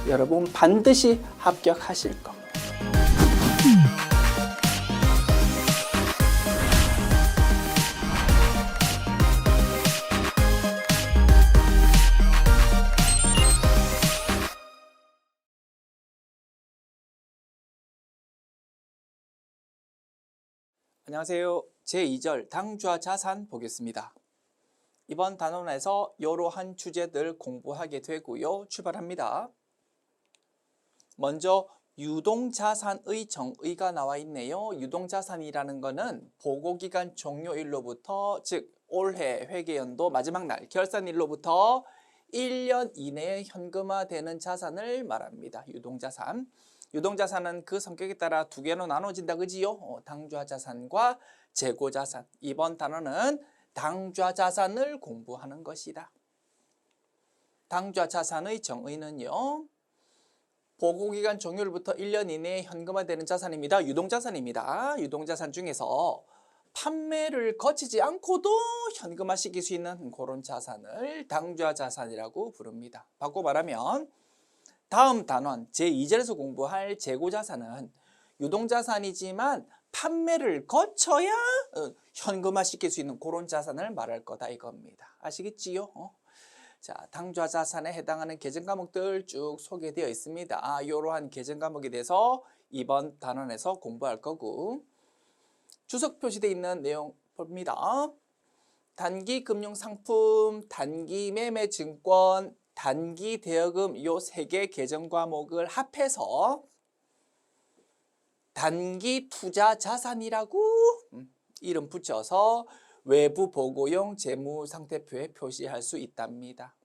여러분 반드시 합격하실 겁니다. 안녕하세요. 제2절 당좌 자산 보겠습니다. 이번 단원에서 이러한 주제들 공부하게 되고요. 출발합니다. 먼저 유동자산의 정의가 나와 있네요. 유동자산이라는 것은 보고기간 종료일로부터 즉 올해 회계연도 마지막 날 결산일로부터 1년 이내에 현금화되는 자산을 말합니다. 유동자산. 유동자산은 그 성격에 따라 두 개로 나눠진다 그지요? 당좌자산과 재고자산. 이번 단어는 당좌자산을 공부하는 것이다. 당좌자산의 정의는요. 보고기간 종료일부터 1년 이내에 현금화되는 자산입니다. 유동자산입니다. 유동자산 중에서 판매를 거치지 않고도 현금화시킬 수 있는 그런 자산을 당좌자산이라고 부릅니다. 바꿔 말하면 다음 단원 제2절에서 공부할 재고자산은 유동자산이지만 판매를 거쳐야 현금화시킬 수 있는 그런 자산을 말할 거다 이겁니다. 아시겠지요? 자, 당좌자산에 해당하는 계정 과목들 쭉 소개되어 있습니다. 이러한 계정 과목에 대해서 이번 단원에서 공부할 거고 주석 표시되어 있는 내용 봅니다. 단기 금융상품, 단기 매매 증권, 단기 대여금 요 세 개 계정 과목을 합해서 단기 투자 자산이라고 이름 붙여서 외부 보고용 재무상태표에 표시할 수 있답니다.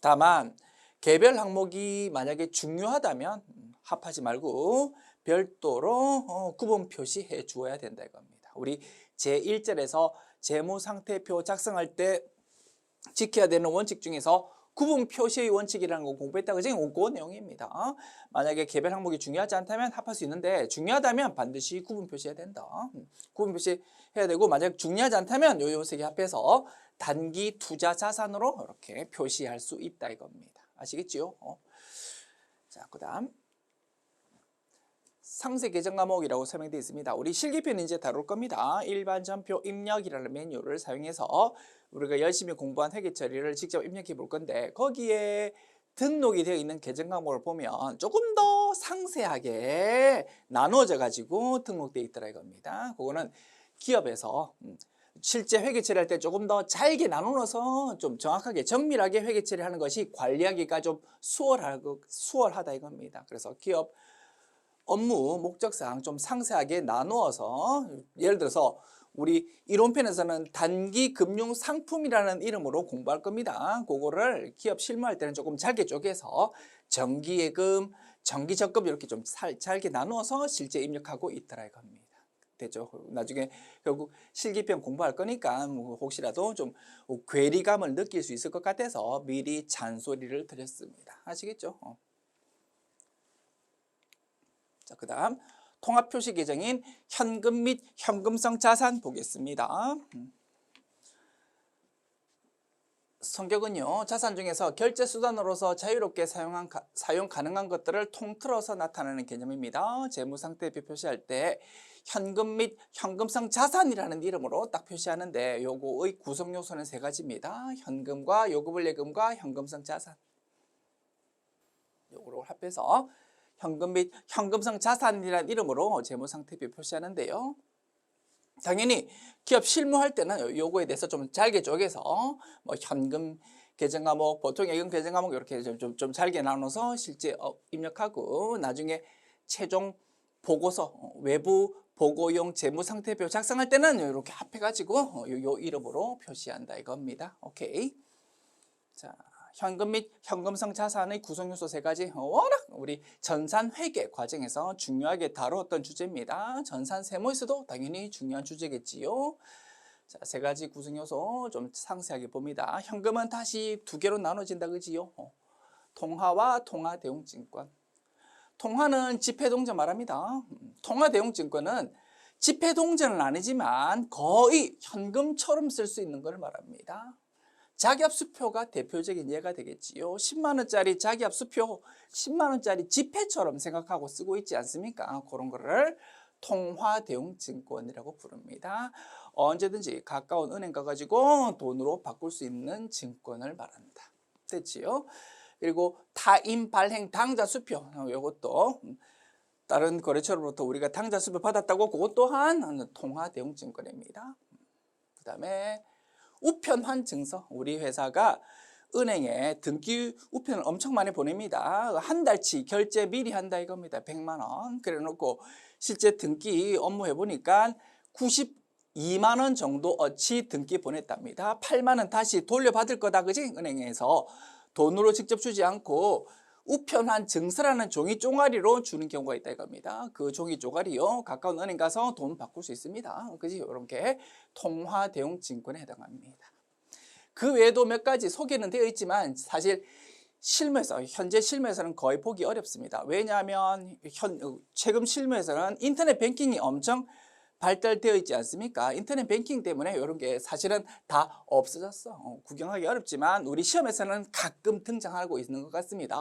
다만 개별 항목이 만약에 중요하다면 합하지 말고 별도로 구분 표시해 주어야 된다 이겁니다. 우리 제1절에서 재무상태표 작성할 때 지켜야 되는 원칙 중에서 구분 표시의 원칙이라는 거 공부했다 그지? 그 내용입니다. 만약에 개별 항목이 중요하지 않다면 합할 수 있는데 중요하다면 반드시 구분 표시해야 된다. 구분 표시해야 되고 만약 중요하지 않다면 요 세 개 합해서 단기 투자 자산으로 이렇게 표시할 수 있다 이겁니다. 아시겠지요? 자, 그다음 상세 계정 과목이라고 설명되어 있습니다. 우리 실기편 이제 다룰 겁니다. 일반 전표 입력이라는 메뉴를 사용해서 우리가 열심히 공부한 회계 처리를 직접 입력해 볼 건데 거기에 등록이 되어 있는 계정 과목을 보면 조금 더 상세하게 나누어져 가지고 등록되어 있더라 이겁니다. 그거는 기업에서 실제 회계 처리할 때 조금 더 잘게 나누어서 좀 정확하게 정밀하게 회계 처리하는 것이 관리하기가 좀 수월하다 이겁니다. 그래서 기업 업무 목적상 좀 상세하게 나누어서 예를 들어서 우리 이론편에서는 단기 금융 상품이라는 이름으로 공부할 겁니다. 그거를 기업 실무할 때는 조금 잘게 쪼개서 정기예금, 정기적금 이렇게 좀 잘게 나누어서 실제 입력하고 있더라 이겁니다. 되죠. 나중에 결국 실기편 공부할 거니까 혹시라도 좀 괴리감을 느낄 수 있을 것 같아서 미리 잔소리를 드렸습니다. 아시겠죠? 자, 그 다음 통합표시 계정인 현금 및 현금성 자산 보겠습니다. 성격은요. 자산 중에서 결제수단으로서 자유롭게 사용 가능한 것들을 통틀어서 나타내는 개념입니다. 재무상태표 표시할 때 현금 및 현금성 자산이라는 이름으로 딱 표시하는데 요거의 구성 요소는 세 가지입니다. 현금과 요금을 예금과 현금성 자산. 요거를 합해서 현금 및 현금성 자산이라는 이름으로 재무상태표 표시하는데요. 당연히 기업 실무할 때는 요거에 대해서 좀 잘게 쪼개서 뭐 현금 계정 과목, 보통 예금 계정 과목 이렇게 좀 잘게 나눠서 실제 입력하고 나중에 최종 보고서 외부 보고용 재무상태표 작성할 때는 이렇게 합해가지고 요 이름으로 표시한다 이겁니다. 오케이. 자. 현금 및 현금성 자산의 구성 요소 세 가지 워낙 우리 전산 회계 과정에서 중요하게 다루었던 주제입니다. 전산 세무에서도 당연히 중요한 주제겠지요. 자, 세 가지 구성 요소 좀 상세하게 봅니다. 현금은 다시 두 개로 나눠진다 그지요. 통화와 통화대용증권. 통화는 지폐동전 말합니다. 통화대용증권은 지폐동전은 아니지만 거의 현금처럼 쓸 수 있는 걸 말합니다. 자기압 수표가 대표적인 예가 되겠지요. 10만 원짜리 자기압 수표, 10만 원짜리 지폐처럼 생각하고 쓰고 있지 않습니까? 그런 거를 통화대용증권이라고 부릅니다. 언제든지 가까운 은행 가가지고 돈으로 바꿀 수 있는 증권을 말한다. 됐지요? 그리고 타인 발행 당좌 수표, 이것도 다른 거래처로부터 우리가 당좌 수표 받았다고 그것 또한 통화대용증권입니다. 그 다음에 우편환 증서, 우리 회사가 은행에 등기 우편을 엄청 많이 보냅니다. 한 달치 결제 미리 한다 이겁니다. 100만 원. 그래 놓고 실제 등기 업무 해보니까 92만 원 정도 어치 등기 보냈답니다. 8만 원 다시 돌려받을 거다, 그지? 은행에서 돈으로 직접 주지 않고 우편환 증서라는 종이 쪼가리로 주는 경우가 있다 이겁니다. 그 종이 쪼가리요, 가까운 은행 가서 돈 바꿀 수 있습니다. 그지? 이렇게 통화대용증권에 해당합니다. 그 외에도 몇 가지 소개는 되어 있지만 사실 실무에서, 현재 실무에서는 거의 보기 어렵습니다. 왜냐하면 최근 실무에서는 인터넷 뱅킹이 엄청 발달되어 있지 않습니까? 인터넷 뱅킹 때문에 이런 게 사실은 다 없어졌어. 구경하기 어렵지만 우리 시험에서는 가끔 등장하고 있는 것 같습니다.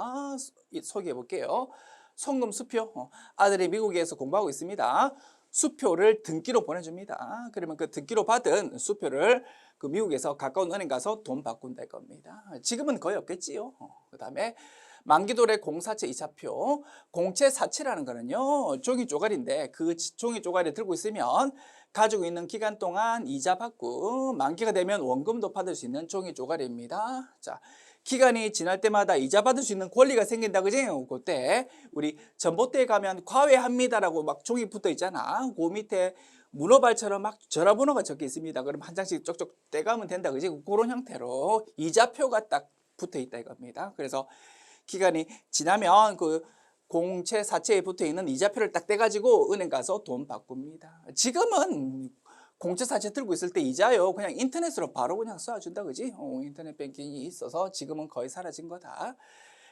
소개해 볼게요. 송금 수표. 아들이 미국에서 공부하고 있습니다. 수표를 등기로 보내줍니다. 그러면 그 등기로 받은 수표를 그 미국에서 가까운 은행 가서 돈 바꾼다 겁니다. 지금은 거의 없겠지요. 그 다음에 만기도래 공사채 이자표, 공채사채라는 거는요, 종이 쪼가리인데 그 종이 쪼가리 들고 있으면 가지고 있는 기간 동안 이자 받고 만기가 되면 원금도 받을 수 있는 종이 쪼가리입니다. 자, 기간이 지날 때마다 이자 받을 수 있는 권리가 생긴다, 그지? 그때 우리 전봇대에 가면 과외합니다라고 막 종이 붙어 있잖아. 그 밑에 문어발처럼 막 전화번호가 적혀 있습니다. 그럼 한 장씩 쪽쪽 떼가면 된다, 그지? 그런 형태로 이자표가 딱 붙어 있다 이겁니다. 그래서 기간이 지나면 그 공채 사채에 붙어 있는 이자표를 딱 떼가지고 은행 가서 돈 바꿉니다. 지금은 공채 사채 들고 있을 때 이자요, 그냥 인터넷으로 바로 그냥 쏴준다, 그지? 인터넷 뱅킹이 있어서 지금은 거의 사라진 거다.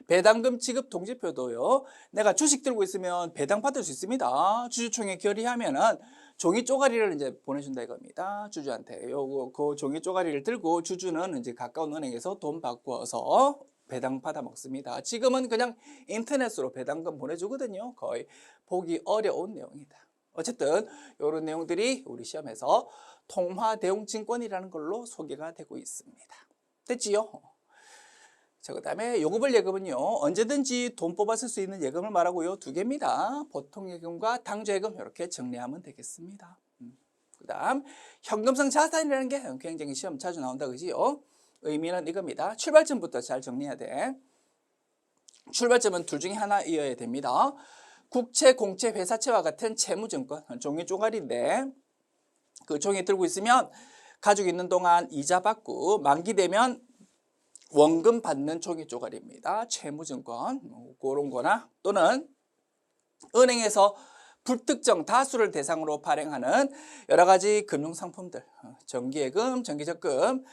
배당금 지급 통지표도요, 내가 주식 들고 있으면 배당 받을 수 있습니다. 주주총회 결의하면은 종이 쪼가리를 이제 보내준다 이겁니다. 주주한테 요거 그 종이 쪼가리를 들고 주주는 이제 가까운 은행에서 돈 바꿔서 배당 받아 먹습니다. 지금은 그냥 인터넷으로 배당금 보내주거든요. 거의 보기 어려운 내용이다. 어쨌든 이런 내용들이 우리 시험에서 통화대용증권이라는 걸로 소개가 되고 있습니다. 됐지요? 자, 그 다음에 요금을 예금은요, 언제든지 돈 뽑아 쓸 수 있는 예금을 말하고요, 두 개입니다. 보통 예금과 당좌예금 이렇게 정리하면 되겠습니다. 그 다음 현금성 자산이라는 게 굉장히 시험 자주 나온다, 그지요? 의미는 이겁니다. 출발점부터 잘 정리해야 돼. 출발점은 둘 중에 하나이어야 됩니다. 국채, 공채, 회사채와 같은 채무증권, 종이 쪼가리인데 그 종이 들고 있으면 가지고 있는 동안 이자 받고 만기되면 원금 받는 종이 쪼가리입니다. 채무증권, 그런 거나 또는 은행에서 불특정 다수를 대상으로 발행하는 여러 가지 금융상품들, 정기예금, 정기적금,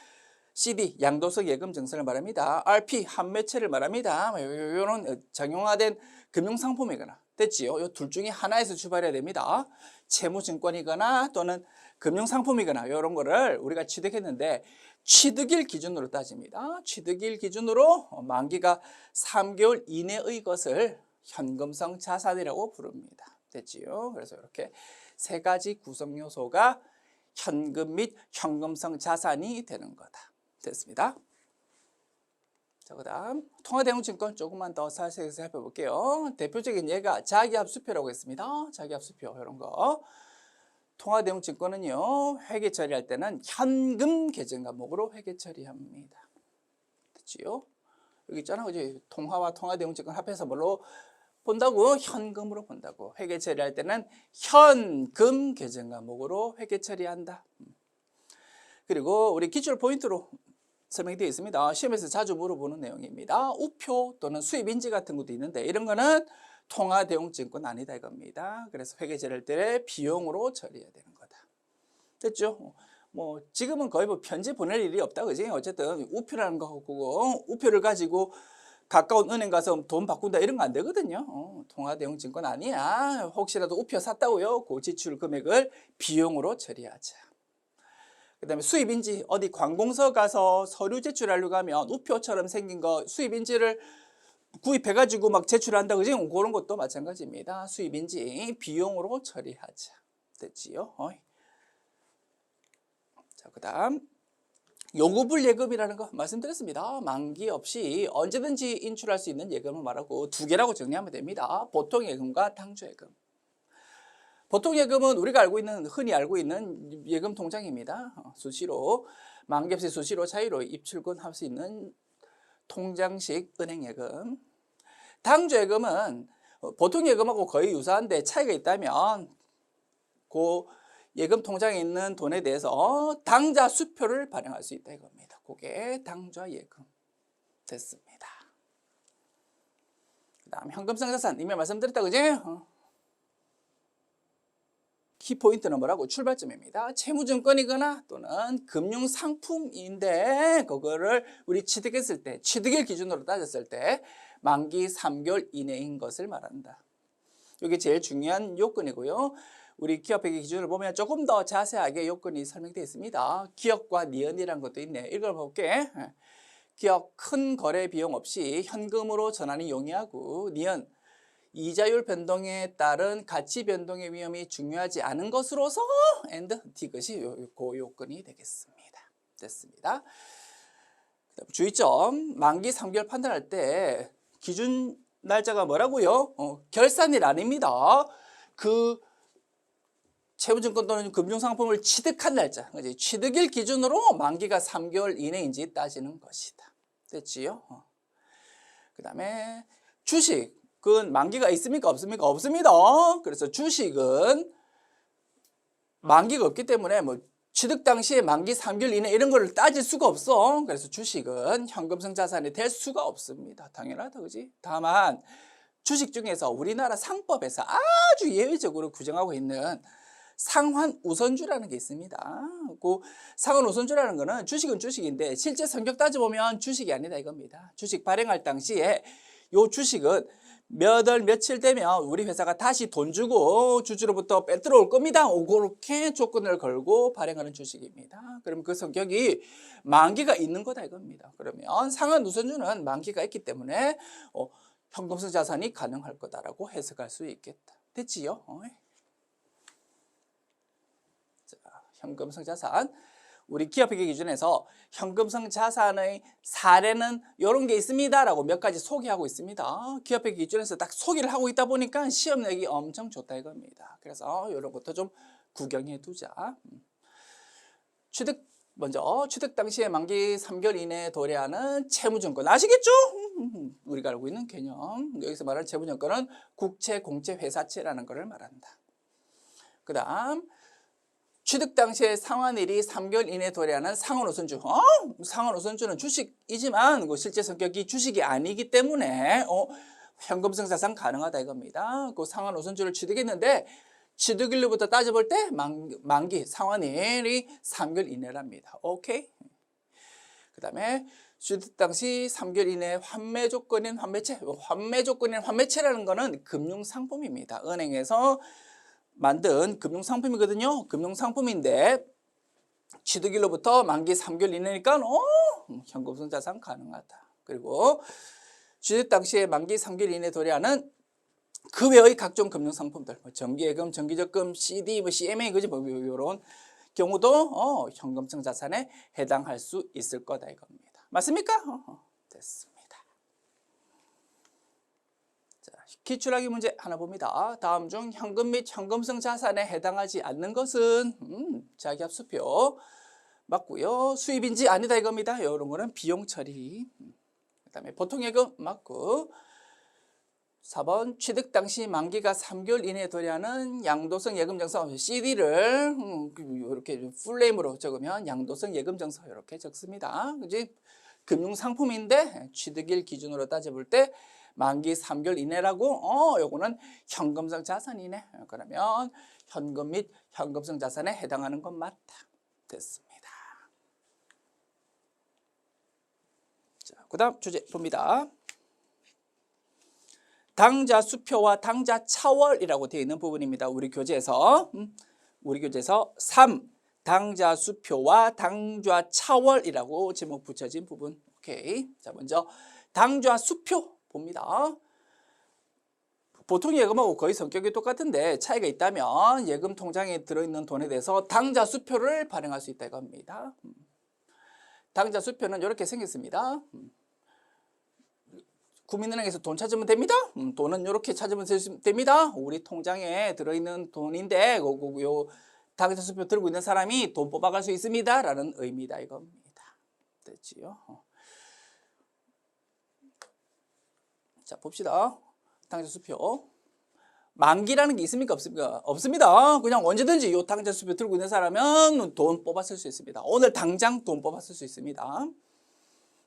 CD, 양도석 예금 증서를 말합니다. RP, 환매채를 말합니다. 이런 정형화된 금융상품이거나, 됐지요? 이 둘 중에 하나에서 출발해야 됩니다. 채무증권이거나 또는 금융상품이거나 이런 거를 우리가 취득했는데 취득일 기준으로 따집니다. 취득일 기준으로 만기가 3개월 이내의 것을 현금성 자산이라고 부릅니다. 됐지요? 그래서 이렇게 세 가지 구성 요소가 현금 및 현금성 자산이 되는 거다. 됐습니다. 자, 그 다음 통화대용증권 조금만 더 자세히 살펴볼게요. 대표적인 예가 자기합수표라고 했습니다. 자기합수표 이런 거. 통화대용증권은요, 회계 처리할 때는 현금 계정 과목으로 회계 처리합니다. 됐지요? 여기 있잖아, 그지? 통화와 통화대용증권 합해서 뭘로 본다고? 현금으로 본다고. 회계 처리할 때는 현금 계정 과목으로 회계 처리한다. 그리고 우리 기출 포인트로 설명되어 있습니다. 시험에서 자주 물어보는 내용입니다. 우표 또는 수입인지 같은 것도 있는데 이런 거는 통화대용증권 아니다 이겁니다. 그래서 회계 처리할 때 비용으로 처리해야 되는 거다. 됐죠? 뭐 지금은 거의 뭐 편지 보낼 일이 없다, 그지? 어쨌든 우표라는 거 갖고 우표를 가지고 가까운 은행 가서 돈 바꾼다 이런 거 안 되거든요. 통화대용증권 아니야. 혹시라도 우표 샀다고요? 그 지출 금액을 비용으로 처리하자. 그다음에 수입인지 어디 관공서 가서 서류 제출하려고 하면 우표처럼 생긴 거 수입인지를 구입해가지고 막 제출한다 그지? 그런 것도 마찬가지입니다. 수입인지 비용으로 처리하자. 됐지요? 자, 그다음 요구불 예금이라는 거 말씀드렸습니다. 만기 없이 언제든지 인출할 수 있는 예금을 말하고 두 개라고 정리하면 됩니다. 보통 예금과 당주 예금. 보통 예금은 우리가 흔히 알고 있는 예금 통장입니다. 수시로 만기 없이 수시로 자유로 입출금할 수 있는 통장식 은행 예금. 당주 예금은 보통 예금하고 거의 유사한데 차이가 있다면 그 예금 통장에 있는 돈에 대해서 당좌 수표를 발행할 수 있다 이겁니다. 그게 당좌 예금 됐습니다. 그다음 현금성 자산 이미 말씀드렸다 그지? 키포인트는 뭐라고? 출발점입니다. 채무증권이거나 또는 금융상품인데 그거를 우리 취득했을 때 취득일 기준으로 따졌을 때 만기 3개월 이내인 것을 말한다. 이게 제일 중요한 요건이고요. 우리 기업회계 기준을 보면 조금 더 자세하게 요건이 설명되어 있습니다. 기업과 니은이라는 것도 있네. 읽어볼게. 기업 큰 거래 비용 없이 현금으로 전환이 용이하고 니은 이자율 변동에 따른 가치 변동의 위험이 중요하지 않은 것으로서 and 디귿이 그 요건이 되겠습니다. 됐습니다. 주의점 만기 3개월 판단할 때 기준 날짜가 뭐라고요? 결산일 아닙니다. 그 채무증권 또는 금융상품을 취득한 날짜, 그치? 취득일 기준으로 만기가 3개월 이내인지 따지는 것이다. 됐지요? 그 다음에 주식은 만기가 있습니까? 없습니까? 없습니다. 그래서 주식은 만기가 없기 때문에 뭐 취득 당시에 만기 3개월 이내 이런 걸 따질 수가 없어. 그래서 주식은 현금성 자산이 될 수가 없습니다. 당연하다, 그지? 다만 주식 중에서 우리나라 상법에서 아주 예외적으로 규정하고 있는 상환 우선주라는 게 있습니다. 그 상환 우선주라는 거는 주식은 주식인데 실제 성격 따져보면 주식이 아니다 이겁니다. 주식 발행할 당시에 요 주식은 몇 월 며칠 되면 우리 회사가 다시 돈 주고 주주로부터 빼들어올 겁니다. 그렇게 조건을 걸고 발행하는 주식입니다. 그럼 그 성격이 만기가 있는 거다 이겁니다. 그러면 상환 우선주는 만기가 있기 때문에 현금성 자산이 가능할 거다라고 해석할 수 있겠다. 됐지요? 자, 현금성 자산. 우리 기업회계 기준에서 현금성 자산의 사례는 이런 게 있습니다라고 몇 가지 소개하고 있습니다. 기업회계 기준에서 딱 소개를 하고 있다 보니까 시험 내기 엄청 좋다 이겁니다. 그래서 이런 것도 좀 구경해 두자. 먼저 취득 당시에 만기 3개월 이내에 도래하는 채무증권 아시겠죠? 우리가 알고 있는 개념. 여기서 말하는 채무증권은 국채, 공채, 회사채라는 것을 말한다. 그 다음 취득 당시에 상환일이 3개월 이내에 도래하는 상환 우선주. 상환 우선주는 주식이지만 실제 성격이 주식이 아니기 때문에 현금성 자산 가능하다 이겁니다. 그 상환 우선주를 취득했는데 취득일로부터 따져볼 때 만기 상환일이 3개월 이내랍니다. 오케이? 그 다음에 취득 당시 3개월 이내 환매 조건인 환매채. 환매 조건인 환매채라는 거는 금융상품입니다. 은행에서 만든 금융상품이거든요. 금융상품인데 취득일로부터 만기 3개월 이내니까 현금성 자산 가능하다. 그리고 취득 당시에 만기 3개월 이내에 도래하는 그 외의 각종 금융상품들, 정기예금, 정기적금, CD, CMA 그지 이런 경우도 현금성 자산에 해당할 수 있을 거다 이겁니다. 맞습니까? 됐습니다. 기출하기 문제 하나 봅니다. 다음 중 현금 및 현금성 자산에 해당하지 않는 것은 자기합 수표 맞고요. 수입인지 아니다 이겁니다. 이런 거는 비용 처리. 그다음에 보통예금 맞고 4번 취득 당시 만기가 3개월 이내에 도래하는 양도성 예금정서 CD를 이렇게 풀네임으로 적으면 양도성 예금정서 이렇게 적습니다. 그지? 금융상품인데 취득일 기준으로 따져볼 때 만기 3개월 이내라고 요거는 현금성 자산이네. 그러면 현금 및 현금성 자산에 해당하는 건 맞다. 됐습니다. 자, 그다음 주제 봅니다. 당좌 수표와 당좌 차월이라고 되어 있는 부분입니다. 우리 교재에서 3. 당좌 수표와 당좌 차월이라고 제목 붙여진 부분. 오케이. 자, 먼저 당좌 수표 봅니다. 보통 예금하고 거의 성격이 똑같은데 차이가 있다면 예금 통장에 들어있는 돈에 대해서 당좌 수표를 발행할 수 있다 이겁니다. 당좌 수표는 이렇게 생겼습니다. 국민은행에서 돈 찾으면 됩니다. 돈은 이렇게 찾으면 됩니다. 우리 통장에 들어있는 돈인데 요 당좌 수표 들고 있는 사람이 돈 뽑아갈 수 있습니다. 라는 의미다 이겁니다. 됐지요? 자, 봅시다. 당좌 수표. 만기라는 게 있습니까? 없습니까? 없습니다. 그냥 언제든지 이 당좌 수표 들고 있는 사람은 돈 뽑아 쓸 수 있습니다. 오늘 당장 돈 뽑아 쓸 수 있습니다.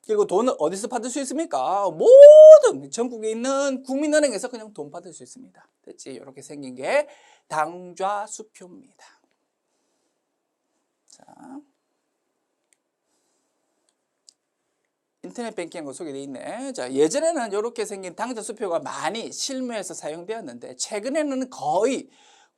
그리고 돈을 어디서 받을 수 있습니까? 모든 전국에 있는 국민은행에서 그냥 돈 받을 수 있습니다. 됐지? 이렇게 생긴 게 당좌 수표입니다. 자, 인터넷 뱅킹하고 소개되어 있네. 자, 예전에는 이렇게 생긴 당좌 수표가 많이 실무에서 사용되었는데 최근에는 거의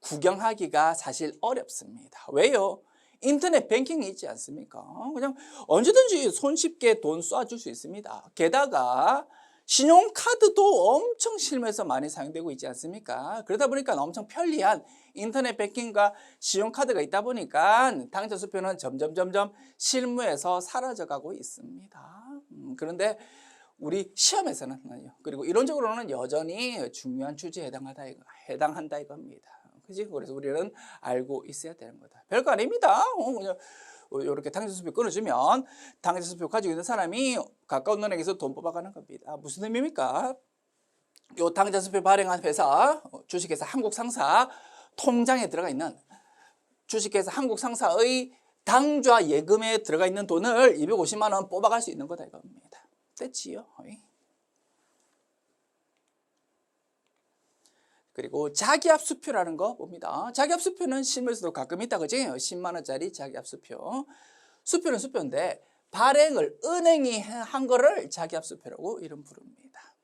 구경하기가 사실 어렵습니다. 왜요? 인터넷 뱅킹이 있지 않습니까? 그냥 언제든지 손쉽게 돈 쏴줄 수 있습니다. 게다가 신용카드도 엄청 실무에서 많이 사용되고 있지 않습니까? 그러다 보니까 엄청 편리한 인터넷 뱅킹과 신용카드가 있다 보니까 당좌 수표는 점점 실무에서 사라져가고 있습니다. 그런데 우리 시험에서는 그리고 이론적으로는 여전히 중요한 주제에 해당한다 이겁니다. 그지? 그래서 우리는 알고 있어야 되는 거다. 별거 아닙니다. 그냥 이렇게 당좌 수표 끊어주면 당좌 수표 가지고 있는 사람이 가까운 은행에서 돈 뽑아가는 겁니다. 무슨 의미입니까? 요 당좌 수표 발행한 회사, 주식회사 한국상사 통장에 들어가 있는 주식회사 한국상사의 당좌 예금에 들어가 있는 돈을 250만 원 뽑아갈 수 있는 거다 이겁니다. 됐지요? 그리고 자기압 수표라는 거 봅니다. 자기압 수표는 실무에서도 가끔 있다 그지? 10만 원짜리 자기압 수표. 수표는 수표인데 발행을 은행이 한 거를 자기압 수표라고 이름 부릅니다.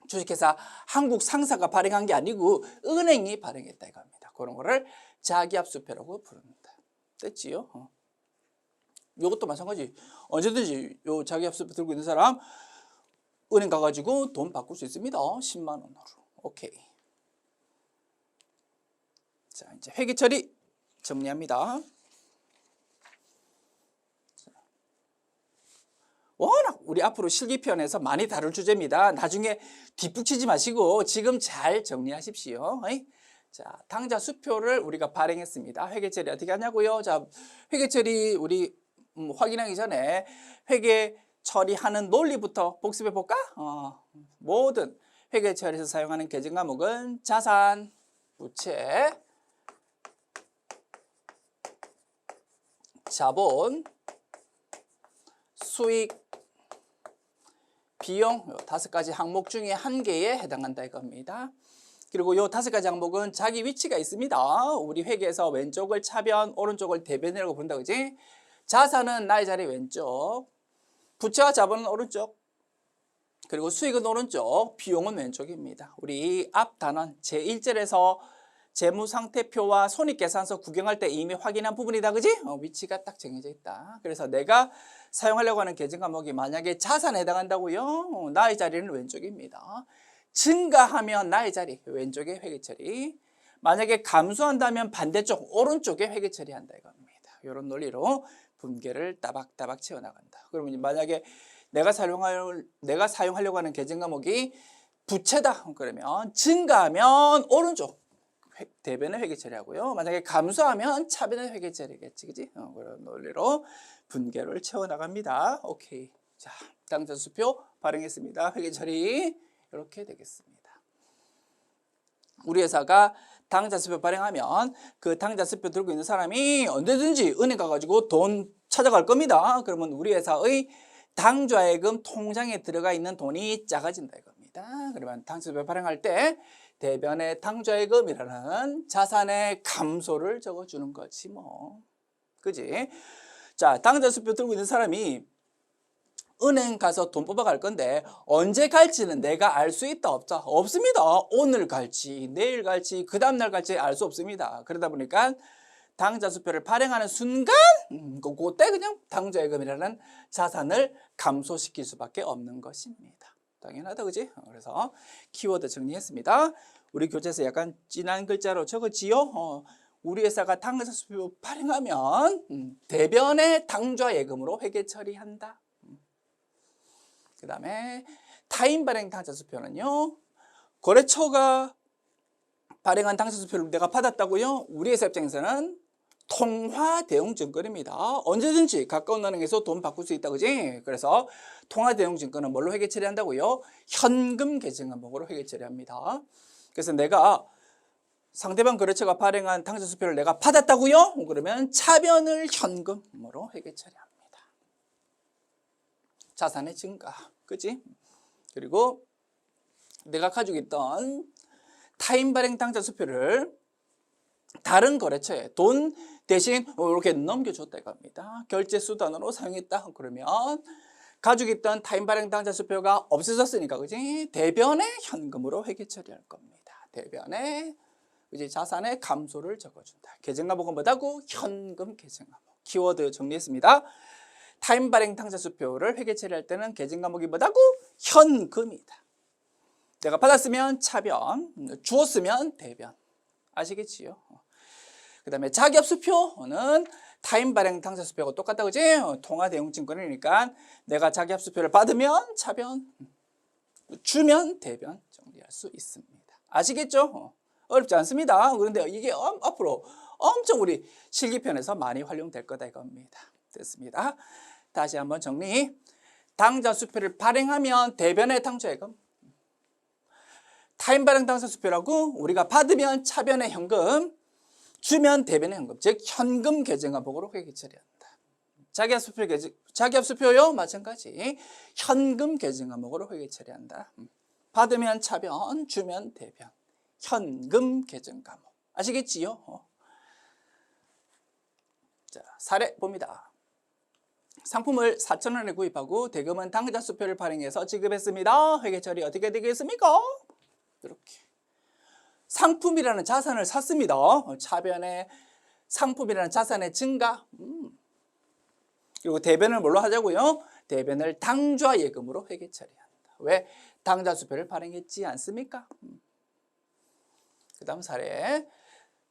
주식회사 한국상사가 발행한 게 아니고 은행이 발행했다 이겁니다. 그런 거를 자기압 수표라고 부릅니다. 됐지요? 이것도 마찬가지. 언제든지 요 자기압 수표 들고 있는 사람 은행 가가지고 돈 바꿀 수 있습니다. 10만 원으로. 오케이. 자, 이제 회계 처리 정리합니다. 워낙 우리 앞으로 실기편에서 많이 다룰 주제입니다. 나중에 뒷북치지 마시고 지금 잘 정리하십시오. 자, 당좌 수표를 우리가 발행했습니다. 회계 처리 어떻게 하냐고요? 자, 회계 처리 우리 확인하기 전에 회계 처리하는 논리부터 복습해 볼까? 모든 회계 처리에서 사용하는 계정 과목은 자산, 부채, 자본, 수익, 비용 요 5가지 항목 중에 한 개에 해당한다 이겁니다. 그리고 요 5가지 항목은 자기 위치가 있습니다. 우리 회계에서 왼쪽을 차변, 오른쪽을 대변이라고 부른다 그지? 자산은 나의 자리 왼쪽, 부채와 자본은 오른쪽, 그리고 수익은 오른쪽, 비용은 왼쪽입니다. 우리 앞 단원 제1절에서 재무상태표와 손익계산서 구경할 때 이미 확인한 부분이다 그지? 위치가 딱 정해져 있다. 그래서 내가 사용하려고 하는 계정 과목이 만약에 자산에 해당한다고요? 나의 자리는 왼쪽입니다. 증가하면 나의 자리 왼쪽에 회계 처리, 만약에 감소한다면 반대쪽 오른쪽에 회계 처리한다 이겁니다. 이런 논리로 분계를 따박따박 채워나간다. 그러면 만약에 내가 사용하려고 하는 계정 과목이 부채다 그러면 증가하면 오른쪽 대변의 회계 처리하고요. 만약에 감소하면 차변의 회계 처리겠지, 그지? 그런 논리로 분계를 채워나갑니다. 오케이. 자, 당좌 수표 발행했습니다. 회계 처리 이렇게 되겠습니다. 우리 회사가 당좌 수표 발행하면 그 당좌 수표 들고 있는 사람이 언제든지 은행 가가지고 돈 찾아갈 겁니다. 그러면 우리 회사의 당좌예금 통장에 들어가 있는 돈이 작아진다 이겁니다. 그러면 당좌 수표 발행할 때 대변의 당좌예금이라는 자산의 감소를 적어주는 거지 뭐. 그지? 자, 당좌 수표 들고 있는 사람이 은행 가서 돈 뽑아갈 건데 언제 갈지는 내가 알 수 있다 없다? 없습니다. 오늘 갈지 내일 갈지 그 다음날 갈지 알 수 없습니다. 그러다 보니까 당좌수표를 발행하는 순간 그때 그냥 당좌예금이라는 자산을 감소시킬 수밖에 없는 것입니다. 당연하다, 그지? 그래서 키워드 정리했습니다. 우리 교재에서 약간 진한 글자로 적었지요. 우리 회사가 당좌수표 발행하면 대변의 당좌예금으로 회계 처리한다. 그 다음에 타인 발행 당좌수표는요, 거래처가 발행한 당좌수표를 내가 받았다고요? 우리 회사 입장에서는 통화 대용 증권입니다. 언제든지 가까운 은행에서 돈 바꿀 수 있다, 그지? 그래서 통화 대용 증권은 뭘로 회계 처리한다고요? 현금 계정 항목으로 회계 처리합니다. 그래서 내가 상대방 거래처가 발행한 당좌수표를 내가 받았다고요? 그러면 차변을 현금으로 회계 처리합니다. 자산의 증가, 그지? 그리고 내가 가지고 있던 타인 발행 당좌수표를 다른 거래처에 돈 대신 이렇게 넘겨줬다 이겁니다. 결제 수단으로 사용했다. 그러면 가지고 있던 타인 발행 당좌수표가 없어졌으니까, 그지? 대변의 현금으로 회계 처리할 겁니다. 대변의 이제 자산의 감소를 적어준다. 계정 과목은 뭐다고? 현금 계정 과목. 키워드 정리했습니다. 타인 발행 당좌수표를 회계 처리할 때는 계정 과목이 뭐다고? 현금이다. 내가 받았으면 차변, 주었으면 대변. 아시겠지요? 그 다음에 자기합수표는 타인 발행 당좌수표하고 똑같다, 그지? 통화 대용 증권이니까 내가 자기합수표를 받으면 차변, 주면 대변 정리할 수 있습니다. 아시겠죠? 어렵지 않습니다. 그런데 이게 앞으로 엄청 우리 실기편에서 많이 활용될 거다 이겁니다. 됐습니다. 다시 한번 정리. 당좌수표를 발행하면 대변의 당좌예금, 타인 발행 당좌수표라고 우리가 받으면 차변의 현금, 주면 대변의 현금, 즉 현금 계정 항목으로 회계 처리한다. 자기합수표요 마찬가지 현금 계정 항목으로 회계 처리한다. 받으면 차변, 주면 대변, 현금 계정 과목. 아시겠지요? 자, 사례 봅니다. 상품을 4,000원에 구입하고 대금은 당좌수표를 발행해서 지급했습니다. 회계 처리 어떻게 되겠습니까? 이렇게 상품이라는 자산을 샀습니다. 차변에 상품이라는 자산의 증가. 그리고 대변을 뭘로 하자고요? 대변을 당좌예금으로 회계 처리한다. 왜? 당좌수표를 발행했지 않습니까? 그 다음 사례.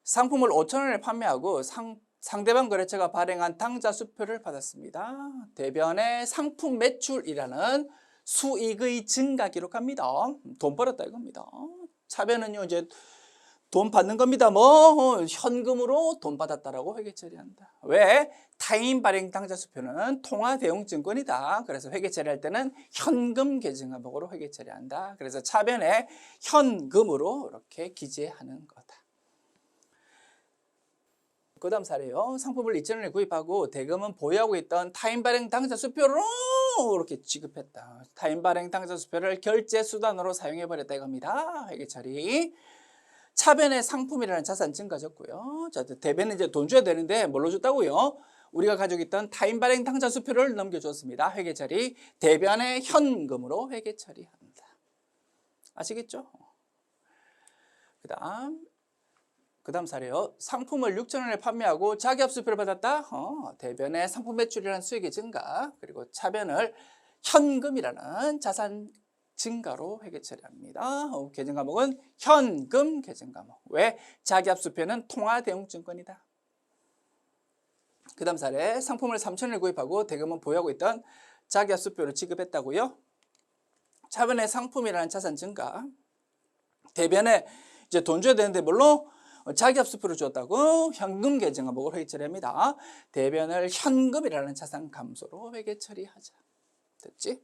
상품을 5,000원에 판매하고 상대방 거래처가 발행한 당좌수표를 받았습니다. 대변의 상품 매출이라는 수익의 증가 기록합니다. 돈 벌었다 이겁니다. 차변은요, 이제 돈 받는 겁니다. 현금으로 돈 받았다라고 회계 처리한다. 왜? 타인 발행 당좌수표는 통화 대용 증권이다. 그래서 회계 처리할 때는 현금 계정 항목으로 회계 처리한다. 그래서 차변에 현금으로 이렇게 기재하는 거다. 그 다음 사례요. 상품을 2,000원에 구입하고 대금은 보유하고 있던 타인 발행 당좌수표로 이렇게 지급했다. 타인 발행 당좌수표를 결제 수단으로 사용해버렸다 이겁니다. 회계 처리. 차변의 상품이라는 자산 증가졌고요. 자, 대변은 이제 돈 줘야 되는데 뭘로 줬다고요? 우리가 가지고 있던 타인 발행 당좌수표를 넘겨줬습니다. 회계 처리. 대변의 현금으로 회계 처리한다. 아시겠죠? 그 다음 사례요. 상품을 6,000원에 판매하고 자기합수표를 받았다. 대변의 상품 매출이라는 수익의 증가, 그리고 차변을 현금이라는 자산 증가로 회계 처리합니다. 계정 과목은 현금 계정 과목. 왜? 자기합수표는 통화 대용 증권이다. 그 다음 사례. 상품을 3,000원에 구입하고 대금은 보유하고 있던 자기합수표를 지급했다고요. 차변의 상품이라는 자산 증가, 대변에 이제 돈 줘야 되는데 뭘로? 자기합수표를 줬다고 현금 계정 항목으로 회계 처리합니다. 대변을 현금이라는 자산 감소로 회계 처리하자. 됐지?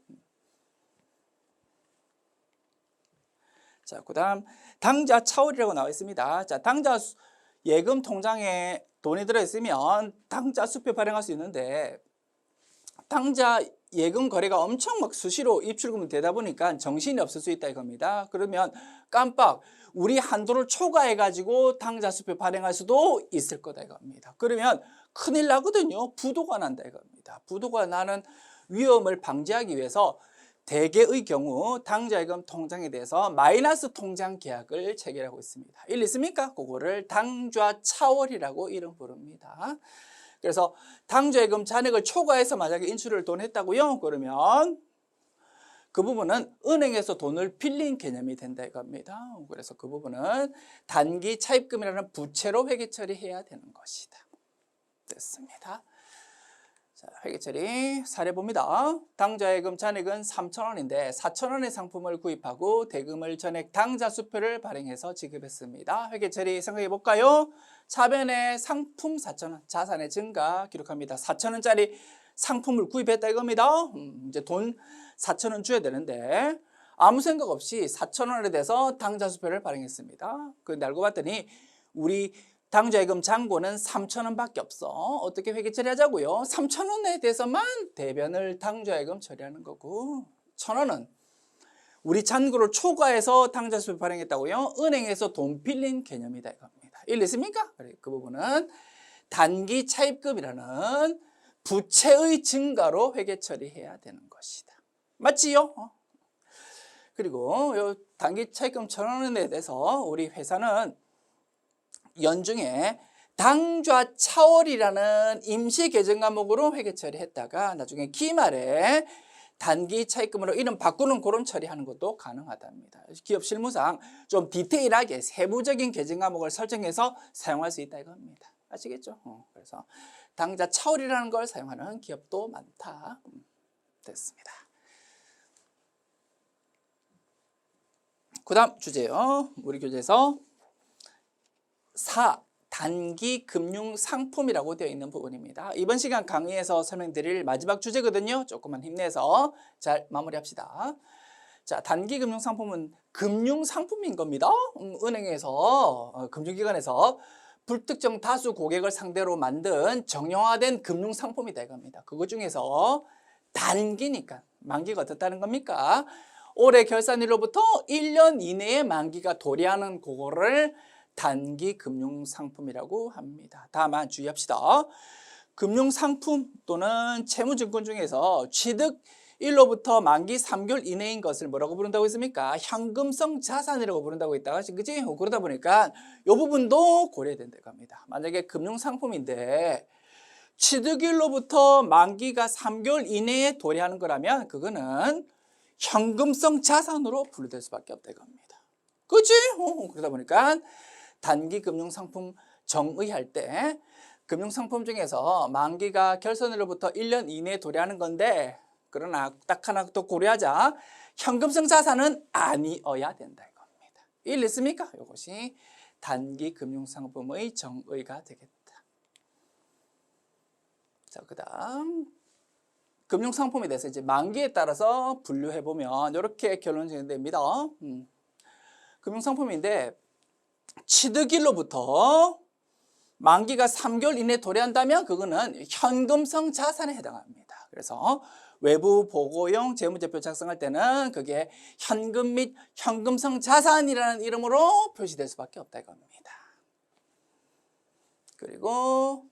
자, 그 다음 당좌 차월이라고 나와 있습니다. 자, 당좌 예금 통장에 돈이 들어있으면 당좌 수표 발행할 수 있는데, 당좌 예금 거래가 엄청 막 수시로 입출금이 되다 보니까 정신이 없을 수 있다 이겁니다. 그러면 깜빡 우리 한도를 초과해 가지고 당좌 수표 발행할 수도 있을 거다 이겁니다. 그러면 큰일 나거든요. 부도가 난다 이겁니다. 부도가 나는 위험을 방지하기 위해서 대개의 경우 당좌예금 통장에 대해서 마이너스 통장 계약을 체결하고 있습니다. 일리 있습니까? 그거를 당좌 차월이라고 이름 부릅니다. 그래서 당좌예금 잔액을 초과해서 만약에 인출을 돈 했다고요? 그러면 그 부분은 은행에서 돈을 빌린 개념이 된다 이겁니다. 그래서 그 부분은 단기 차입금이라는 부채로 회계 처리해야 되는 것이다. 됐습니다. 자, 회계 처리 사례 봅니다. 당좌예금 잔액은 3,000원인데 4,000원의 상품을 구입하고 대금을 전액 당좌 수표를 발행해서 지급했습니다. 회계 처리 생각해 볼까요? 차변에 상품 4,000원, 자산의 증가 기록합니다. 4,000원짜리 상품을 구입했다 이겁니다. 이제 돈 4,000원 줘야 되는데 아무 생각 없이 4,000원에 대해서 당좌 수표를 발행했습니다. 그런데 알고 봤더니 우리 당좌예금 잔고는 3,000원밖에 없어. 어떻게 회계 처리하자고요? 3,000원에 대해서만 대변을 당좌예금 처리하는 거고 1,000원은 우리 잔고를 초과해서 당좌 수표 발행했다고요? 은행에서 돈 빌린 개념이다 이겁니다. 일리 있습니까? 그 부분은 단기 차입금이라는 부채의 증가로 회계 처리해야 되는 것이다. 맞지요? 그리고 요 단기 차입금 1,000원에 대해서 우리 회사는 연중에 당좌 차월이라는 임시 계정 과목으로 회계 처리했다가 나중에 기말에 단기 차입금으로 이름 바꾸는 그런 처리하는 것도 가능하답니다. 기업 실무상 좀 디테일하게 세부적인 계정 과목을 설정해서 사용할 수 있다 이겁니다. 아시겠죠? 그래서 당좌 차월이라는 걸 사용하는 기업도 많다. 됐습니다. 그 다음 주제요. 우리 교재에서 4. 단기 금융 상품이라고 되어 있는 부분입니다. 이번 시간 강의에서 설명드릴 마지막 주제거든요. 조금만 힘내서 잘 마무리합시다. 자, 단기 금융 상품은 금융 상품인 겁니다. 은행에서 금융기관에서 불특정 다수 고객을 상대로 만든 정형화된 금융 상품이다 이겁니다. 그것 중에서 단기니까 만기가 어떻다는 겁니까? 올해 결산일로부터 1년 이내에 만기가 도래하는 그거를 단기 금융상품이라고 합니다. 다만 주의합시다. 금융상품 또는 채무증권 중에서 취득일로부터 만기 3개월 이내인 것을 뭐라고 부른다고 했습니까? 현금성 자산이라고 부른다고 했다가 그치? 그러다 보니까 이 부분도 고려된다고 합니다. 만약에 금융상품인데 취득일로부터 만기가 3개월 이내에 도래하는 거라면 그거는 현금성 자산으로 분류될 수밖에 없다고 합니다. 그치? 그러다 보니까 단기 금융상품 정의할 때 금융상품 중에서 만기가 결산일로부터 1년 이내에 도래하는 건데 그러나 딱 하나 또 고려하자. 현금성 자산은 아니어야 된다 이겁니다. 일리 있습니까? 이것이 단기 금융상품의 정의가 되겠다. 자, 그 다음 금융상품에 대해서 이제 만기에 따라서 분류해보면 이렇게 결론 정리됩니다. 금융상품인데 취득일로부터 만기가 3개월 이내에 도래한다면 그거는 현금성 자산에 해당합니다. 그래서 외부 보고용 재무제표 작성할 때는 그게 현금 및 현금성 자산이라는 이름으로 표시될 수밖에 없다 이겁니다. 그리고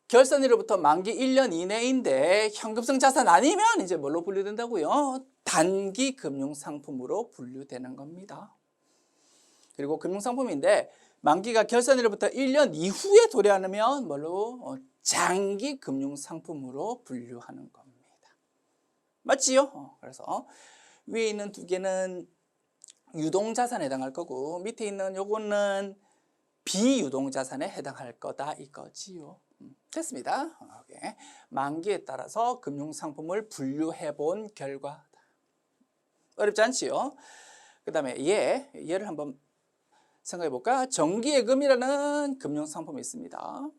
결산일로부터 만기 1년 이내인데 현금성 자산 아니면 이제 뭘로 분류된다고요? 단기 금융상품으로 분류되는 겁니다. 그리고 금융상품인데 만기가 결산일로부터 1년 이후에 도래하면 뭘로? 장기 금융상품으로 분류하는 겁니다. 맞지요? 그래서 위에 있는 두 개는 유동자산에 해당할 거고 밑에 있는 요거는 비유동자산에 해당할 거다 이거지요. 됐습니다. 만기에 따라서 금융상품을 분류해 본 결과다. 어렵지 않지요? 그 다음에 얘를 한번 생각해 볼까? 정기예금이라는 금융상품이 있습니다.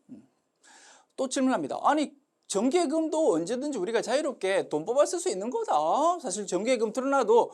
또 질문합니다. 아니 정기예금도 언제든지 우리가 자유롭게 돈 뽑아 쓸 수 있는 거다. 사실 정기예금 틀어놔도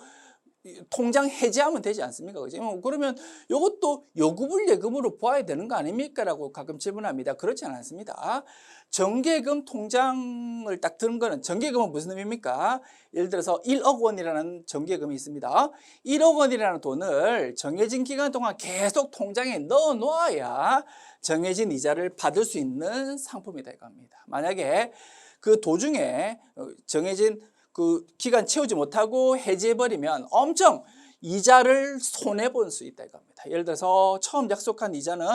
통장 해지하면 되지 않습니까? 그죠? 그러면 이것도 요구불 예금으로 봐야 되는 거 아닙니까? 라고 가끔 질문합니다. 그렇지 않습니다. 정기예금 통장을 딱 드는 거는 정기예금은 무슨 의미입니까? 예를 들어서 1억 원이라는 정기예금이 있습니다. 1억 원이라는 돈을 정해진 기간 동안 계속 통장에 넣어 놓아야 정해진 이자를 받을 수 있는 상품이다 이겁니다. 만약에 그 도중에 정해진 그 기간 채우지 못하고 해지해버리면 엄청 이자를 손해볼 수 있다 이겁니다. 예를 들어서 처음 약속한 이자는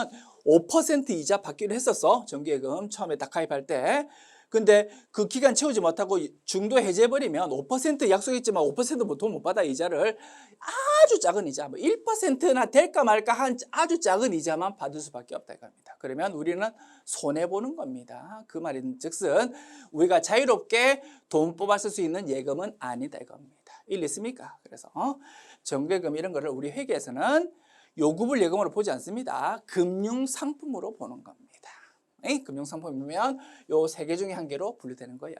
5% 이자 받기로 했었어. 정기예금 처음에 딱 가입할 때. 근데 그 기간 채우지 못하고 중도 해지해버리면 5% 약속했지만 5% 돈 못 받아. 이자를 아주 작은 이자, 뭐 1%나 될까 말까 한 아주 작은 이자만 받을 수밖에 없다 이겁니다. 그러면 우리는 손해보는 겁니다. 그 말인 즉슨 우리가 자유롭게 돈 뽑아 쓸 수 있는 예금은 아니다 이겁니다. 일리 있습니까? 그래서 정기예금 이런 거를 우리 회계에서는 요구불 예금으로 보지 않습니다. 금융상품으로 보는 겁니다. 금융상품이면 요 세 개 중에 한 개로 분류되는 거야.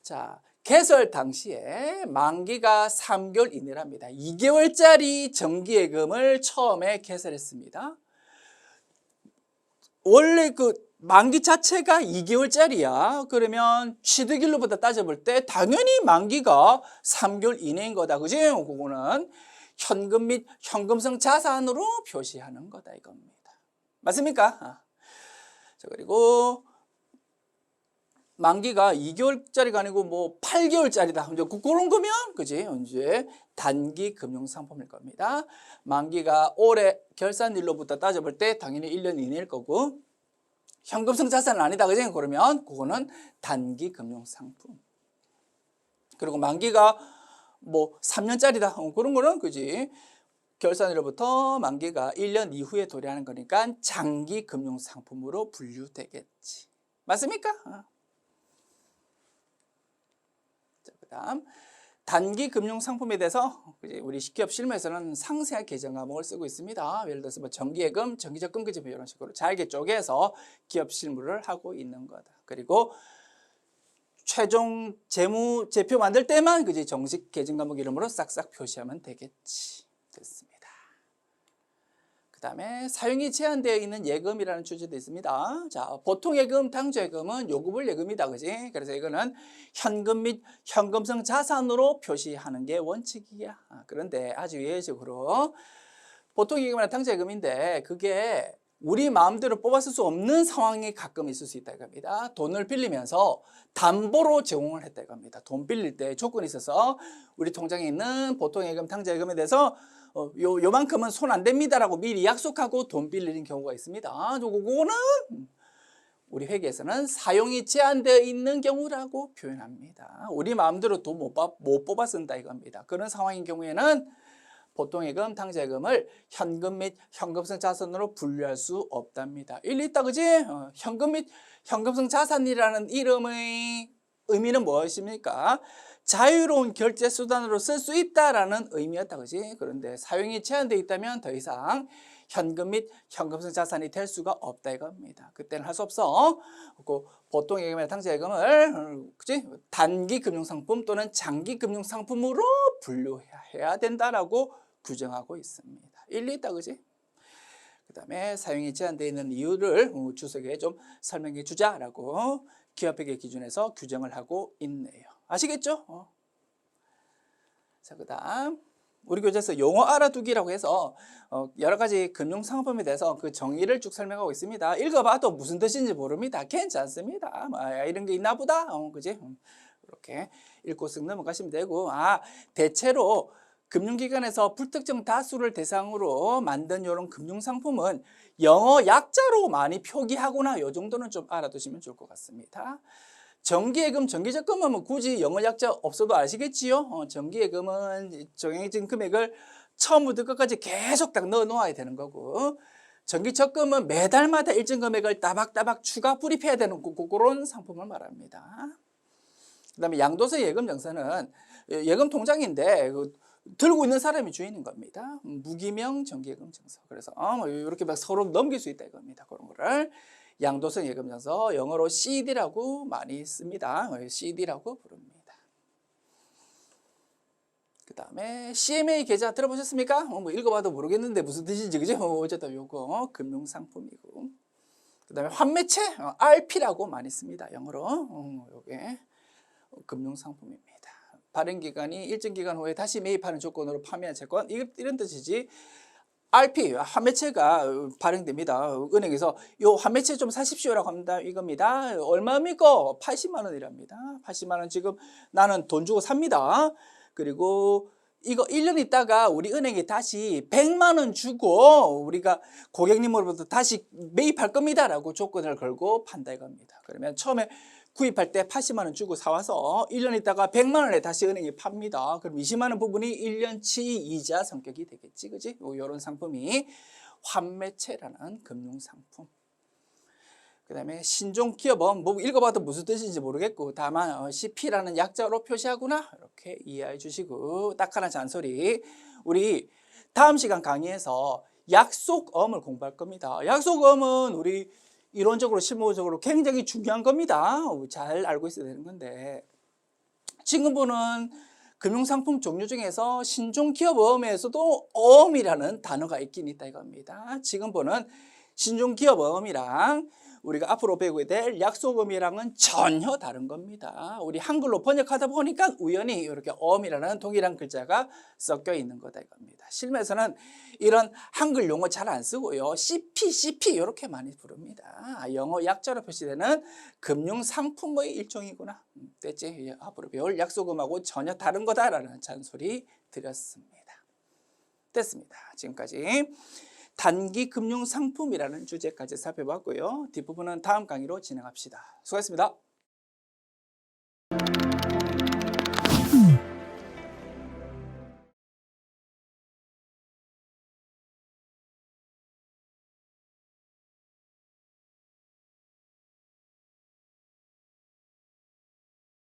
자, 개설 당시에 만기가 3개월 이내랍니다. 2개월짜리 정기예금을 처음에 개설했습니다. 원래 그 만기 자체가 2개월짜리야. 그러면 취득일로부터 따져볼 때 당연히 만기가 3개월 이내인 거다. 그지? 그거는 현금 및 현금성 자산으로 표시하는 거다 이겁니다. 맞습니까? 자, 그리고 만기가 2개월짜리가 아니고 뭐 8개월짜리다. 이제 그런 거면 그지? 이제 단기 금융 상품일 겁니다. 만기가 올해 결산일로부터 따져볼 때 당연히 1년 이내일 거고 현금성 자산은 아니다. 그지? 그러면 그거는 단기 금융 상품. 그리고 만기가 뭐 3년짜리다. 그런 거는 그지? 결산일로부터 만기가 1년 이후에 도래하는 거니까 장기 금융 상품으로 분류되겠지. 맞습니까? 자, 그다음 단기 금융 상품에 대해서 우리 기업 실무에서는 상세한 개정 과목을 쓰고 있습니다. 예를 들어서 뭐 정기예금, 정기적금 그지 이런 식으로 잘게 쪼개서 기업 실무를 하고 있는 거다. 그리고 최종 재무제표 만들 때만 그지 정식 개정 과목 이름으로 싹싹 표시하면 되겠지. 됐습니다. 그 다음에 사용이 제한되어 있는 예금이라는 주제도 있습니다. 자, 보통 예금, 당좌예금은 요구불 예금이다. 그지? 그래서 이거는 현금 및 현금성 자산으로 표시하는 게 원칙이야. 그런데 아주 예외적으로 보통 예금이나 당좌예금인데 그게 우리 마음대로 뽑아 쓸 수 없는 상황이 가끔 있을 수 있다 이겁니다. 돈을 빌리면서 담보로 제공을 했다 이겁니다. 돈 빌릴 때 조건이 있어서 우리 통장에 있는 보통 예금, 당좌예금에 대해서 요만큼은 손 안 됩니다라고 미리 약속하고 돈 빌리는 경우가 있습니다. 그거는 우리 회계에서는 사용이 제한되어 있는 경우라고 표현합니다. 우리 마음대로 돈 못 뽑아 쓴다 이겁니다. 그런 상황인 경우에는 보통 예금, 당좌예금을 현금 및 현금성 자산으로 분류할 수 없답니다. 일리 있다, 그지? 현금 및 현금성 자산이라는 이름의 의미는 무엇입니까? 자유로운 결제 수단으로 쓸 수 있다라는 의미였다, 그지? 그런데 사용이 제한되어 있다면 더 이상 현금 및 현금성 자산이 될 수가 없다 이겁니다. 그때는 할 수 없어. 보통 예금이나 당좌예금을 그지? 단기 금융상품 또는 장기 금융상품으로 분류해야 된다라고 규정하고 있습니다. 일리 있다, 그지? 그 다음에 사용이 제한되어 있는 이유를 주석에 좀 설명해 주자라고 기업회계 기준에서 규정을 하고 있네요. 아시겠죠? 자, 그 다음 우리 교재에서 용어 알아두기라고 해서 여러 가지 금융상품에 대해서 그 정의를 쭉 설명하고 있습니다. 읽어봐도 무슨 뜻인지 모릅니다. 괜찮습니다. 이런 게 있나 보다. 그지? 이렇게 읽고 쓱 넘어가시면 되고, 대체로 금융기관에서 불특정 다수를 대상으로 만든 이런 금융상품은 영어 약자로 많이 표기하거나 이 정도는 좀 알아두시면 좋을 것 같습니다. 정기예금, 정기적금은 굳이 영어 약자 없어도 아시겠지요? 정기예금은 정해진 금액을 처음부터 끝까지 계속 딱 넣어 놓아야 되는 거고, 정기적금은 매달마다 일정 금액을 따박따박 추가 불입해야 되는 그런 상품을 말합니다. 그 다음에 양도세 예금 정서는 예금 통장인데 들고 있는 사람이 주인인 겁니다. 무기명 정기예금 정서. 그래서 이렇게 막 서로 넘길 수 있다 이겁니다. 그런 거를 양도성 예금 정서, 영어로 CD라고 많이 씁니다. CD라고 부릅니다. 그 다음에 CMA 계좌 들어보셨습니까? 뭐 읽어봐도 모르겠는데 무슨 뜻인지, 그죠? 어쨌든 요거 금융상품이고. 그 다음에 환매채, RP라고 많이 씁니다. 영어로. 요게 금융상품입니다. 발행기간이 일정 기간 후에 다시 매입하는 조건으로 판매한 채권, 이런 뜻이지 RP 환매채가 발행됩니다. 은행에서 요 환매채 좀 사십시오라고 합니다. 이겁니다. 얼마입니까? 80만 원이랍니다. 80만 원 지금 나는 돈 주고 삽니다. 그리고 이거 1년 있다가 우리 은행에 다시 100만 원 주고 우리가 고객님으로부터 다시 매입할 겁니다라고 조건을 걸고 판다 이겁니다. 그러면 처음에 구입할 때 80만 원 주고 사와서 1년 있다가 100만 원에 다시 은행에 팝니다. 그럼 20만 원 부분이 1년치 이자 성격이 되겠지, 그지? 요런 상품이 환매채라는 금융상품. 그 다음에 신종기업은 뭐 읽어봐도 무슨 뜻인지 모르겠고 다만 CP라는 약자로 표시하구나 이렇게 이해해 주시고 딱 하나 잔소리. 우리 다음 시간 강의에서 약속어음을 공부할 겁니다. 약속어음은 우리 이론적으로 실무적으로 굉장히 중요한 겁니다. 잘 알고 있어야 되는 건데 지금 보는 금융상품 종류 중에서 신종기업어음에서도 어음이라는 단어가 있긴 있다 이겁니다. 지금 보는 신종기업어음이랑 우리가 앞으로 배우게 될 약속어음이랑은 전혀 다른 겁니다. 우리 한글로 번역하다 보니까 우연히 이렇게 어음이라는 동일한 글자가 섞여 있는 거다 이겁니다. 실무에서는 이런 한글 용어 잘 안 쓰고요. CP 이렇게 많이 부릅니다. 영어 약자로 표시되는 금융상품의 일종이구나. 됐지? 앞으로 배울 약속음하고 전혀 다른 거다라는 잔소리 드렸습니다. 됐습니다. 지금까지 단기 금융상품이라는 주제까지 살펴봤고요. 뒷부분은 다음 강의로 진행합시다. 수고하셨습니다.